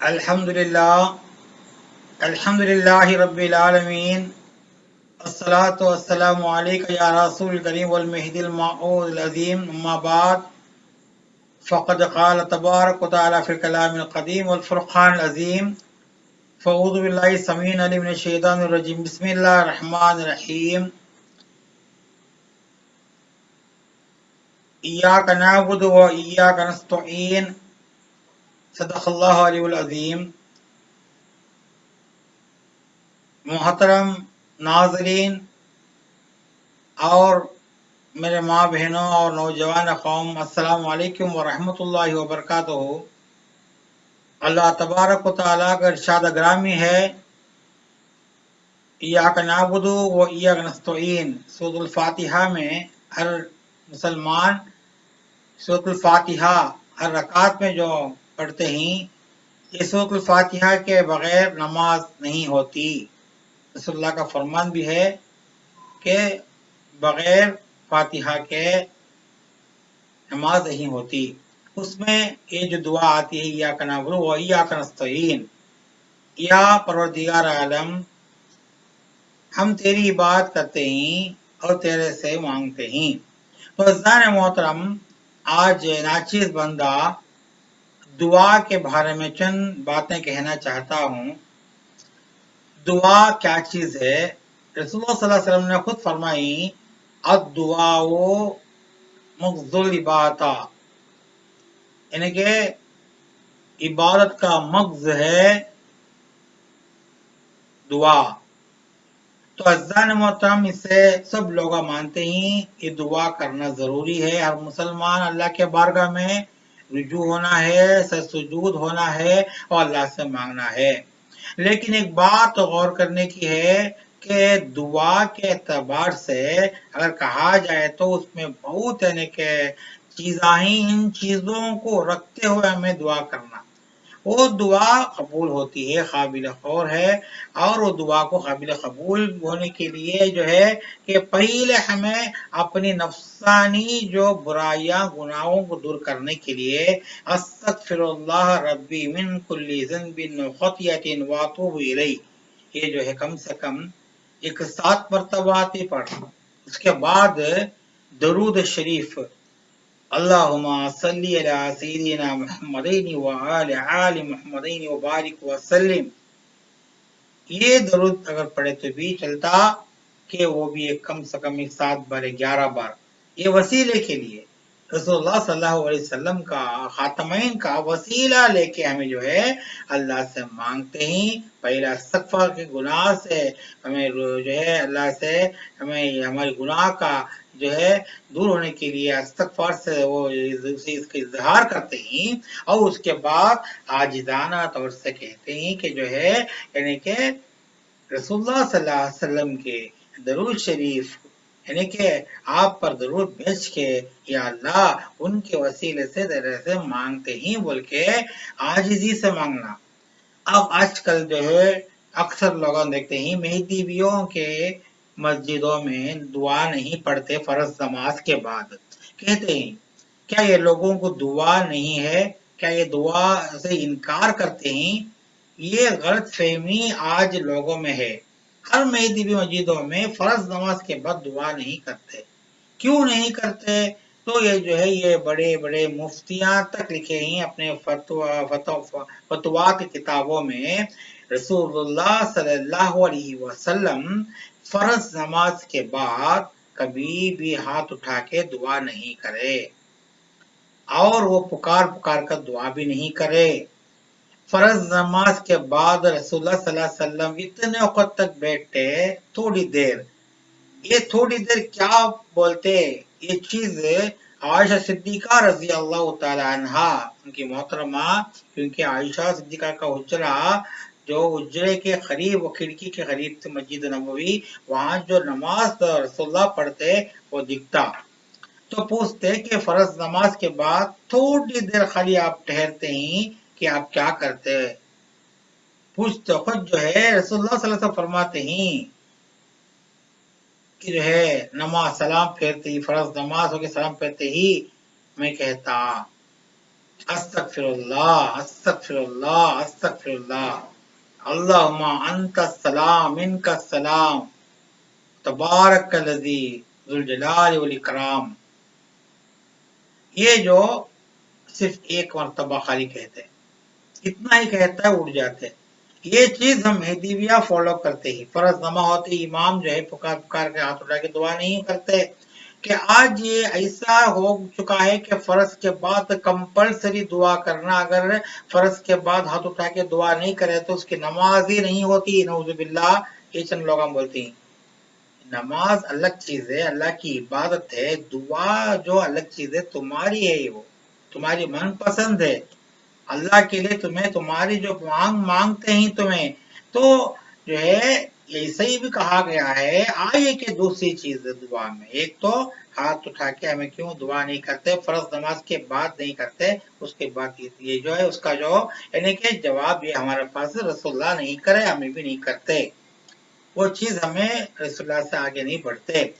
الحمدللہ الحمدللہ رب العالمین الصلاۃ والسلام علیک یا رسول الکریم والمہدی الموعود العظیم اما بعد فقد قال تبارک وتعالی فی الکلام القدیم والفرقان العظیم فاعوذ باللہ السمیع العلیم من الشیطان الرجیم بسم اللہ الرحمن الرحیم ایاک نعبد و ایاک نستعین صدق اللہ علیہ العظیم۔ محترم ناظرین اور میرے ماں بہنوں اور نوجوان قوم، السلام علیکم ورحمۃ اللہ وبرکاتہ۔ اللہ تبارک و تعالیٰ کا ارشاد گرامی ہے، ایاک نعبد و ایاک نستعین۔ سورۃ الفاتحہ میں ہر مسلمان سورۃ الفاتحہ ہر رکعت میں جو پڑھتے ہیں، یہ سورۃ الفاتحہ کے بغیر نماز نہیں ہوتی۔ رسول اللہ کا فرمان بھی ہے کہ بغیر فاتحہ کے نماز نہیں ہوتی۔ اس میں یہ جو دعا آتی ہے، ایاک نعبد و ایاک نستعین، یا پروردگار عالم، ہم تیری عبادت کرتے ہیں اور تیرے سے مانگتے ہیں۔ تو عزیزان محترم، آج ناچیز بندہ دعا کے بارے میں چند باتیں کہنا چاہتا ہوں۔ دعا کیا چیز ہے؟ رسول اللہ صلی اللہ علیہ وسلم نے خود فرمائی، الدعاء مغز العبادۃ، یعنی کہ عبادت کا مغز ہے دعا۔ تو عزیزان محترم، اس سے سب لوگ مانتے ہیں کہ دعا کرنا ضروری ہے۔ ہر مسلمان اللہ کے بارگاہ میں رجوع ہونا ہے، سجود ہونا ہے اور اللہ سے مانگنا ہے۔ لیکن ایک بات غور کرنے کی ہے کہ دعا کے اعتبار سے اگر کہا جائے تو اس میں بہت یعنی کہ چیزاں ہیں، ان چیزوں کو رکھتے ہوئے ہمیں دعا کرنا، وہ دعا قبول ہوتی ہے، قابل غور ہے۔ اور وہ دعا کو قابل قبول ہونے کے لیے جو ہے کہ پہلے ہمیں اپنی نفسانی جو برائیاں گناہوں کو دور کرنے کے لیے استغفر اللہ ربی من کل ذنب وخطیۃ واتوب الیہ، یہ جو ہے کم سے کم 7 مرتبہ پڑھ۔ اس کے بعد درود شریف، اللہم صلی علی سیدنا محمدین وآل محمدین وبارک وسلم، یہ درود اگر پڑھے تو بھی چلتا کہ وہ بھی کم سے کم 7 بار 11 بار، یہ وسیلے کے لیے رسول اللہ صلی اللہ علیہ وسلم کا خاتمین کا وسیلہ لے کے ہمیں جو ہے اللہ سے مانگتے ہیں۔ پہلا استغفار کے گناہ سے ہمیں جو ہے اللہ سے ہمیں ہمارے گناہ کا جو ہے دور ہونے کے لیے استغفار سے وہ اس کا اظہار کرتے ہیں، اور اس کے بعد عاجزانہ طور سے کہتے ہیں کہ جو ہے یعنی کہ رسول اللہ صلی اللہ علیہ وسلم کے درود شریف یعنی کہ آپ پر درود بھیج کے یا اللہ ان کے وسیلے سے تیرے سے مانگتے ہیں بول کے عاجزی سے مانگنا۔ اب آج کل جو ہے اکثر لوگ دیکھتے ہیں مہدیوں کے مسجدوں میں دعا نہیں پڑھتے فرض نماز کے بعد، کہتے ہیں کیا یہ لوگوں کو دعا نہیں ہے؟ کیا یہ دعا سے انکار کرتے ہیں؟ یہ غلط فہمی آج لوگوں میں ہے۔ ہر مہدی مسجدوں میں فرض نماز کے بعد دعا نہیں کرتے۔ کیوں نہیں کرتے؟ تو یہ جو ہے یہ بڑے بڑے مفتیاں تک لکھے ہیں اپنے فتوا کی کتابوں میں، رسول اللہ صلی اللہ علیہ وسلم فرض نماز کے بعد کبھی بھی ہاتھ اٹھا کے دعا نہیں کرے، اور وہ پکار کر دعا بھی نہیں کرے۔ فرض نماز کے بعد رسول اللہ صلی اللہ علیہ وسلم اتنے وقت تک بیٹھتے، تھوڑی دیر، یہ تھوڑی دیر کیا بولتے، یہ چیز عائشہ صدیقہ رضی اللہ تعالی عنہا، ان کی محترمہ، کیونکہ عائشہ صدیقہ کا حجرہ جو حجرے کے قریب و کھڑکی کے قریب تھے مسجد نبوی، وہاں جو نماز رسول اللہ پڑھتے وہ دکھتا۔ تو پوچھتے کہ فرض نماز کے بعد تھوڑی دیر خالی آپ ٹھہرتے ہیں کہ آپ کیا کرتے؟ پوچھتے خود جو ہے رسول اللہ صلی اللہ علیہ وسلم فرماتے ہیں کہ جو ہے نماز سلام پھیرتے ہی، فرض نماز ہو کے سلام پھیرتے ہی میں کہتا अस्तगफिरुल्लाह, अस्तगफिरुल्लाह, अस्तगफिरुल्लाह, अल्लाहुम्मा अंता सलाम मिनका सलाम, तबारकल्लज़ी ज़ुल जलाल वल इकराम। ये जो सिर्फ एक मरतबा खाली कहते हैं, इतना ही कहता है, उठ जाते हैं। ये चीज हम मेहदीविया फॉलो करते ही, फर्ज नमा होते इमाम जो है पुकार पुकार के हाथ उठा के दुआ नहीं करते कि आज ये ऐसा हो चुका है कि फर्ज के बाद कंपलसरी दुआ करना, अगर फर्ज के बाद हाथ उठा के दुआ नहीं करे तो उसकी नमाज ही नहीं होती, नऊजुबिल्लाह। ये चंद लोग हम बोलते हैं नमाज अलग चीज है, अल्लाह की इबादत है, दुआ जो अलग चीज है, तुम्हारी है, वो तुम्हारी मनपसंद है। अल्लाह के लिए तुम्हें तुम्हारी जो मांगते ही तुम्हें, तो जो है ऐसे ही भी कहा गया है। आइए कि दूसरी चीज है दुआ में, एक तो हाथ उठा के हमें क्यों दुआ नहीं करते, फर्ज नमाज के बाद नहीं करते, उसके बाद ये जो है उसका जो यानी कि जवाब ये हमारे पास रसूलुल्लाह नहीं करे, हमें भी नहीं करते, वो चीज हमें रसूलुल्लाह से आगे नहीं बढ़ते।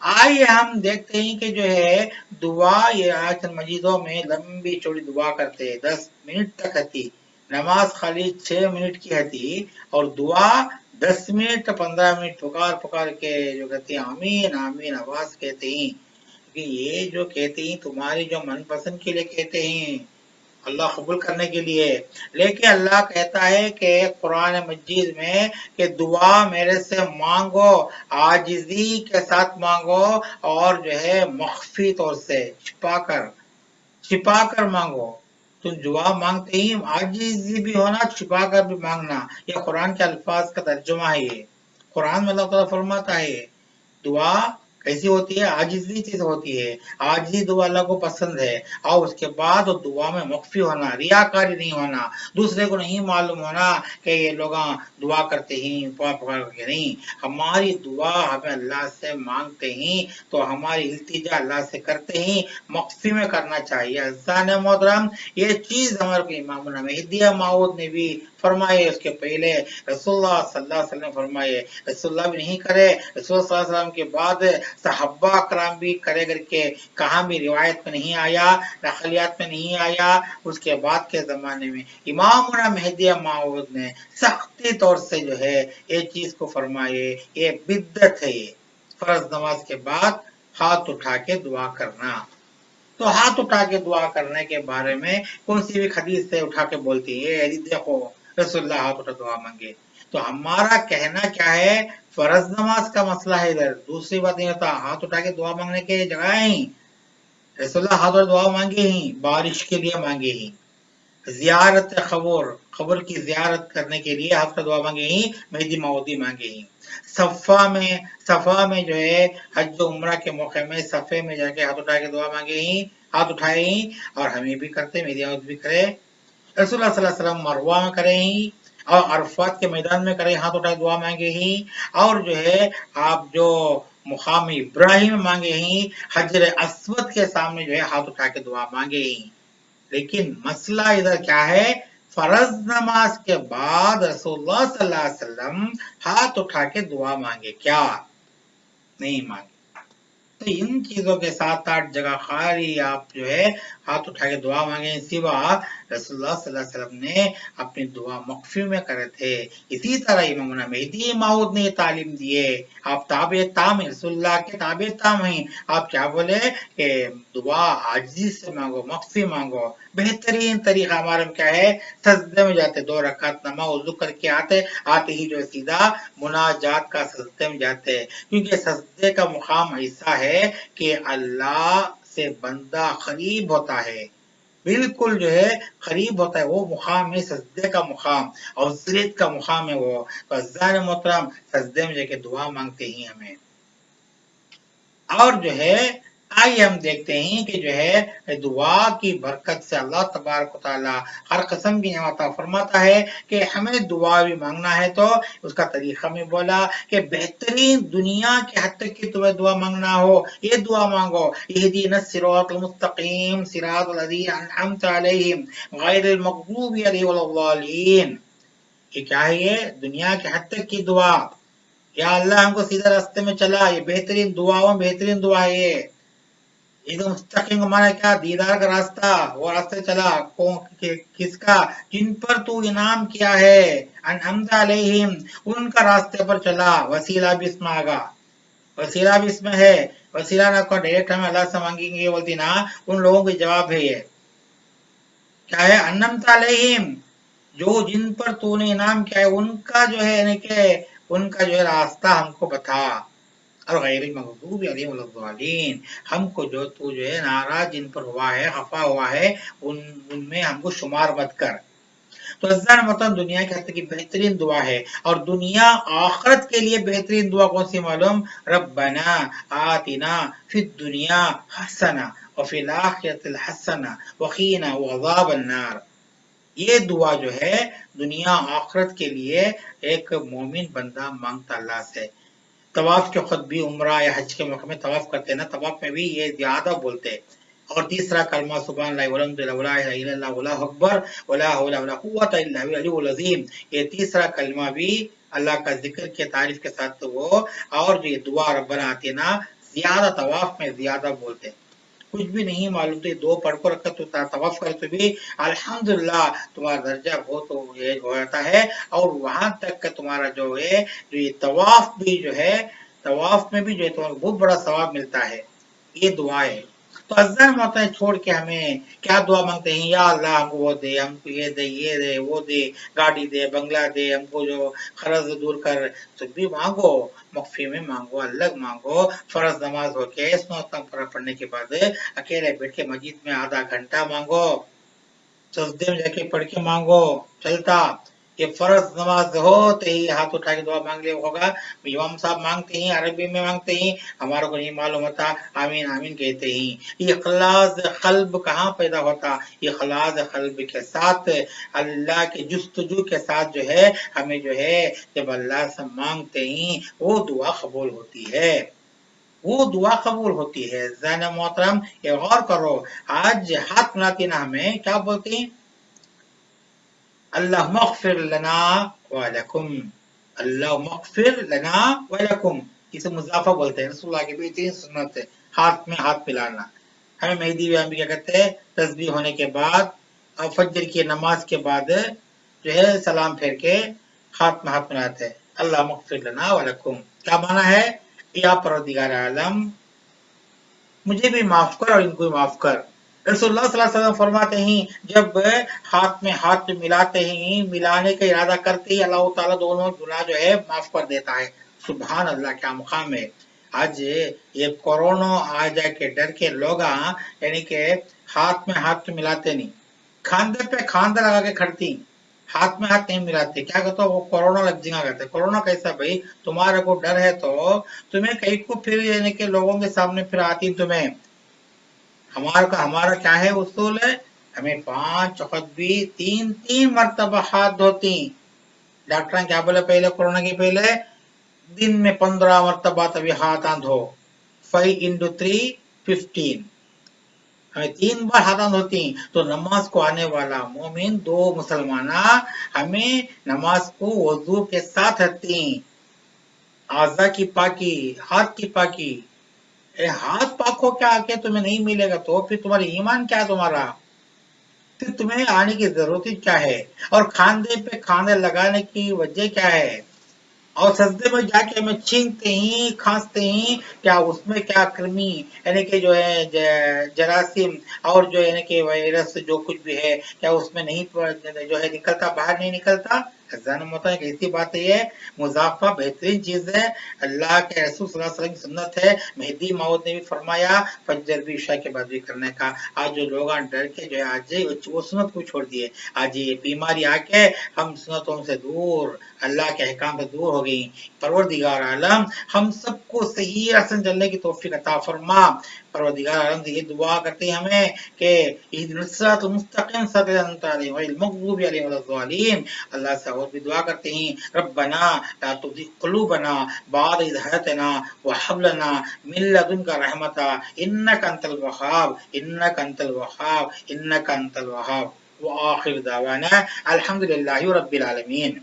आइए हम देखते हैं कि जो है दुआ, ये आयत मजीदों में लंबी चौड़ी दुआ करते हैं, 10 मिनट तक हती, नमाज खाली 6 मिनट की हती, और दुआ 10 मिनट 15 मिनट पुकार पुकार के जो कहते हैं आमीन आमीन आवाज कहते हैं, कि ये जो कहते हैं तुम्हारी जो मनपसंद के लिए कहते हैं, अल्लाह कबूल करने के लिए। लेकिन अल्लाह कहता है कि कुरान मजीद में कि दुआ मेरे से मांगो, आजिज़ी के साथ मांगो, और जो है मख्फी तौर से छिपा कर मांगो। तुम दुआ मांगते ही आजिज़ी भी होना, छिपा कर भी मांगना। ये कुरान के अल्फाज का तर्जुमा है। ये कुरान में अल्लाह ताला फरमाता है दुआ कैसी होती है, आजिज़ी चीज होती है, आजिज़ी दुआ अल्लाह को पसंद है। और उसके बाद दुआ में मख्फी होना, रियाकारी नहीं होना, दूसरे को नहीं मालूम होना कि ये लोग दुआ करते ही पुकार पुकार के नहीं। हमारी दुआ हमें अल्लाह से मांगते ही, तो हमारी इल्तिजा अल्लाह से करते ही मख्फी में करना चाहिए। अज़ान मोहतरम, ये चीज हमारे इमाम मेहदी माऊद ने भी फरमाए, उसके पहले रसूलुल्लाह सल्लल्लाहु अलैहि वसल्लम फरमाए, रसूलुल्लाह भी नहीं करे, रसूल सल्लल्लाहु अलैहि वसल्लम के बाद सहाबा कराम भी करे करके कहाँ भी रिवायत में नहीं आया, नकलियात में नहीं आया। उसके बाद के जमाने में इमाम मेहदी माऊद ने सख्ती तौर से जो है ये चीज को फरमाए, ये बिद्दत है, ये फर्ज नमाज के बाद हाथ उठा के दुआ करना। तो हाथ उठा के दुआ करने के बारे में कौन सी भी हदीस से उठा के बोलती है, यदि देखो रसूलुल्लाह हाथ उठा दुआ मांगे, तो हमारा कहना क्या है, फर्ज नमाज का मसला है इधर, दूसरी बात नहीं होता। हाथ उठा के दुआ मांगने के जगह ही रसूलुल्लाह हाथ उठा दुआ मांगे ही, बारिश के लिए मांगे ही, जियारत खबर की जियारत करने के लिए हाथ उठा दुआ मांगे ही, मेहदी माऊदी मांगे ही, सफा में जो है हज उम्रा के मौके में सफे में जाके हाथ उठा के दुआ मांगे ही, हाथ उठाए ही, और हमें भी करते, मेहदी माऊद भी करे। रसूलुल्लाह सल्लल्लाहु अलैहि वसल्लम मरवा में करे ही, और अरफात के मैदान में करे, हाथ उठा दुआ मांगे ही, और जो है आप जो मुकाम इब्राहिम मांगे ही, हजर अस्वद के सामने जो है हाथ उठा के दुआ मांगे ही। लेकिन मसला इधर क्या है, फर्ज नमाज के बाद रसूलुल्लाह सल्लल्लाहु अलैहि वसल्लम हाथ उठा के दुआ मांगे क्या, नहीं मांगे। तो इन चीजों के 7-8 जगह खाली आप जो है हाथ उठा के दुआ मांगे, सिवा रसूलुल्लाह सल्लल्लाहु अलैहि वसल्लम ने अपनी दुआ मख्फी में करे थे। इसी तरह इमाम मेहदी माऊद ने तालीम दिए, आप ताबे ताम रसूलुल्लाह के ताबे ताम हैं। आप क्या बोले कि दुआ आजिज़ी से मांगो, मख्फी मांगो। बेहतरीन तरीका हमारे में क्या है, सजदे में जाते, 2 रकात नमाज वुजू करके आते ही जो सीधा मुनाजात का सजदे में जाते, क्योंकि सजदे का मुकाम ऐसा है कि अल्लाह से बंदा करीब होता है, बिल्कुल जो है करीब होता है, वो मुकाम है सजदे का मुकाम, और जिल्लत का मुकाम है वो। तो अज़्ज़ान मोहतरम, सजदे में जाके दुआ मांगते ही हमें। और जो है आइए हम देखते हैं कि जो है दुआ की बरकत से अल्लाह तबारक व तआला हर किस्म की नेमत फरमाता है कि हमें दुआ भी मांगना है, तो उसका तरीका में बोला कि बेहतरीन दुनिया के हद तक की तुम्हें दुआ मांगना हो, ये दुआ मांगो, इहदिनस सिरातल मुस्तकीम सिरातल लज़ीना अनअमता अलैहिम गैरिल मग़दूबि अलैहिम वलद्दालीन। ये क्या है, ये दुनिया के हद तक की दुआ, या अल्लाह हमको सीधा रास्ते में चला, ये बेहतरीन दुआओं बेहतरीन दुआ है ये। इधर मुस्तकीम का माना क्या, दीदार का रास्ता, वो रास्ते चला किसका, जिन पर तू इनाम किया है, अनअमता अलैहिम, उनका रास्ते पर चला। वसीला भी इसमें आगा, वसीला भी इसमें है। वसीला ना को डायरेक्ट हम अल्लाह से मांगेंगे ये बोलती ना, उन लोगों के जवाब है ये क्या है, अनअमता अलैहिम, जो जिन पर तूने इनाम किया है उनका जो है यानी कि उनका जो है रास्ता हमको बता। और गैर मगदूब अलैहिम वलद्दालीन, हमको जो तू जो है नाराज जिन पर हुआ है, खफा हुआ है, उनमें हमको शुमार मत कर। तो अज़्ज़ान मतलब दुनिया के हद की बेहतरीन दुआ है, और दुनिया आखिरत के लिए बेहतरीन दुआ कौन सी मालूम, रब्बना आतिना फिद दुनिया हसना व फिल आखिरतिल हसना वकीना वअज़ाबन नार। ये दुआ जो है दुनिया आखिरत के लिए एक मोमिन बंदा मांगता अल्लाह से। तवाफ के खुद भी उम्रा या हज के मौके में तवाफ करते हैं ना, तवाफ में भी ये ज्यादा बोलते हैं। और तीसरा कलमा सुभान अल्लाह वल्हम्दुलिल्लाह वला इलाहा इल्लल्लाह वल्लाहु अकबर वला हौला वला कुव्वता इल्ला बिल्लाहिल अज़ीम, ये तीसरा कलमा भी अल्लाह का जिक्र के तारीफ के साथ वो, और जो ये दुआ रब्बना आतिना ज्यादा तवाफ में ज्यादा बोलते हैं। कुछ भी नहीं मालूम तो ये दो पढ़ को रखा तो तवाफ करे तो भी अल्हम्दुलिल्लाह तुम्हारा दर्जा बहुत हो जाता है। और वहां तक का तुम्हारा जो है, जो ये तवाफ भी जो है, तवाफ में भी जो है तुम्हारा बहुत बड़ा सवाब मिलता है। ये दुआ है। तो अज़्ज़ान मोहतरम छोड़ के हमें क्या दुआ मांगते हैं, या अल्लाह हमको वो दे, हमको ये दे, ये दे, वो दे, गाड़ी दे, बंगला दे, हमको जो खर्च दूर कर। तो भी मांगो, मख्फी में मांगो, अलग मांगो। फर्ज नमाज हो के पढ़ने के बाद अकेले बैठ के मस्जिद में आधा घंटा मांगो, सजदे में जाके पढ़ के मांगो, चलता। ये फर्ज नमाज होते ही हाथ उठा के दुआ मांग लिया होगा। इमाम साहब मांगते ही, अरबी में मांगते ही, हमारे को नहीं मालूम होता, आमीन आमीन कहते ही। ये इखलास क़ल्ब कहाँ पैदा होता, ये इखलास क़ल्ब के साथ, अल्लाह के जुस्तजू के साथ जो है, हमें जो है जब अल्लाह से मांगते ही वो दुआ कबूल होती है, वो दुआ कबूल होती है। ज़ाना मोहतरम ये गौर करो, आज हाथ मिलाती ना हमें क्या बोलती, अल्लाह मग़फ़िर लना व लकुम, अल्लाह मग़फ़िर लना व लकुम, इसे मुज़ाफ़ा बोलते हैं। रसूलुल्लाह की बेहतरीन सुन्नत है हाथ में हाथ मिलाना। हमें मेहदी व्यायाम क्या कहते हैं, तस्बीह होने के बाद और फजर की नमाज के बाद जो है सलाम फेर के हाथ में हाथ मिलाते हैं, अल्लाह मग़फ़िर लना व लकुम। क्या माना है, या परवरदिगार आलम मुझे भी माफ कर और इनको भी माफ कर। रसूलुल्लाह सल्लल्लाहु अलैहि वसल्लम फरमाते हैं, जब हाथ में हाथ मिलाते ही, मिलाने का इरादा करते ही अल्लाह ताला दोनों गुनाह जो है माफ कर देता है। सुभान अल्लाह, क्या मुकाम है। आज ये कोरोना आ जाए के डर के लोग यानी के हाथ में हाथ मिलाते नहीं, खांदे पे खांदा लगा के खड़ती, हाथ में हाथ नहीं मिलाते। क्या कहते हो, वो कोरोना लग जाएगा कहते। कोरोना कैसा भाई, तुम्हारे को डर है तो तुम्हें कहीं को फिर यानी के लोगों के सामने फिर आती तुम्हें। हमारा क्या है उसूल है, हमें 5 वक्त भी 3 मरतबा हाथ धोती। डॉक्टर ने क्या बोला पहले, कोरोना के पहले दिन में 15 मरतबा तभी हाथ धो, 5 into 3 15, हमें 3 बार हाथ धोती। तो नमाज को आने वाला मोमिन, दो मुसलमाना हमें नमाज को वजू के साथ हती, आज़ा की पाकी, हाथ की पाकी। हाथ पाको क्या आके तुम्हें नहीं मिलेगा तो फिर तुम्हारा ईमान क्या है तुम्हारा, फिर तुम्हें आने की जरूरत ही क्या है। और खांदे पे खांदे लगाने की वजह क्या है, और सजदे में जाके हमें छींकते ही खांसते ही, क्या उसमें क्या कृमि यानी कि जो है जरासीम और जो यानी कि वायरस जो कुछ भी है, क्या उसमें नहीं जो है निकलता, बाहर नहीं निकलता। होता है ऐसी बात है, ये मुजाफा बेहतरीन चीज है, अल्लाह के रसूल सल्लल्लाहु अलैहि वसल्लम की सुन्नत है। मेहदी माऊद ने भी फरमाया फजर भी इशा के बाद भी करने का। आज जो लोग डर के जो है आज वो सुन्नत को छोड़ दिए, आज ये बीमारी आके हम सुन्नतों से दूर, अल्लाह के अहकाम से दूर हो गई। परवरदिगार आलम हम सबको सही रास्ते चलने की तौफीक अता फरमा। परवरदिगार आलम से ये दुआ करते हैं हमें कि इहदिनस सिरातल मुस्तकीम सिरातल गैरिल मग़दूबि अलैहिम वलद्दालीन। अल्लाह से और भी दुआ करते हैं, रब्बना ला तुज़िग़ क़ुलूबना बअद इज़ हदयतना व हब लना मिन लदुनका रहमता इन्नका अंतल वहाब, इन्नका अंतल वहाब, इन्नका अंतल वहाब। व आखिर दावाना अल्हम्दुलिल्लाहि रब्बिल आलमीन।